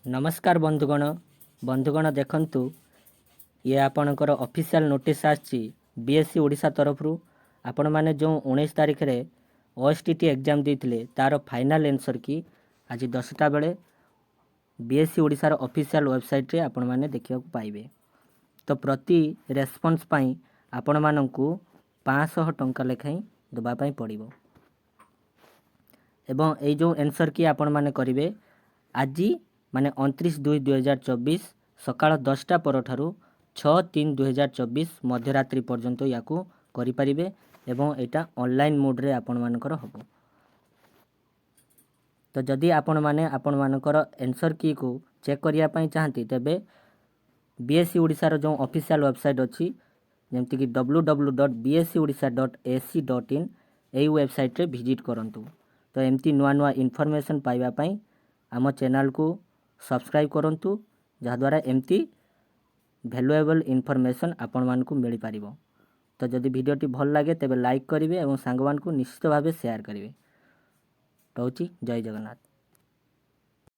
नमस्कार बंधुगण देखंतु ये आपणकर ऑफिशियल नोटिस आछि बीएससी ओडिशा तरफ आपण मैंने जो 19 तारिख रे ओएसटीटी एग्जाम देते तार फाइनल आंसर की आज 10टा बेले बीएससी ओडिशा रो ऑफिशियल वेबसाइट रे आपण मैंने देखा पाइबे। तो प्रति रेस्पॉन्स पाई आपण माननकु 500 टंका लेखाई दबापाई पड़िबो एवं ए जो आंसर की आपण माने करिवे आज माने 29/2/2024 सकाळ 10टा परठारु 6/3/2024 मध्यरात्रि पर्यंत याकू करि परिबे एवं एटा ऑनलाइन मोड रे आपण मानकर हबो। तो जदि आपण माने आपण मानकर आंसर की को चेक करिया पई चाहंती तेबे बीएससी ओडिशा रो जो ऑफिशियल वेबसाइट अछि जेमति कि www.bscodisha.ac.in एई वेबसाइट रे विजिट करंतु। तो एमती नुआ नुआ इनफॉरमेशन पाइबा पई आम चैनल को सब्सक्राइब करंतु जहाद्वारा एमती वैल्यूएबल इनफॉरमेशन आपण मान को मिल पारिबो। तो जदि वीडियोटी भल लगे तेबे लाइक करिवे एवं सांगवान को निश्चित भावे शेयर करिवे। रहूची जय जगन्नाथ।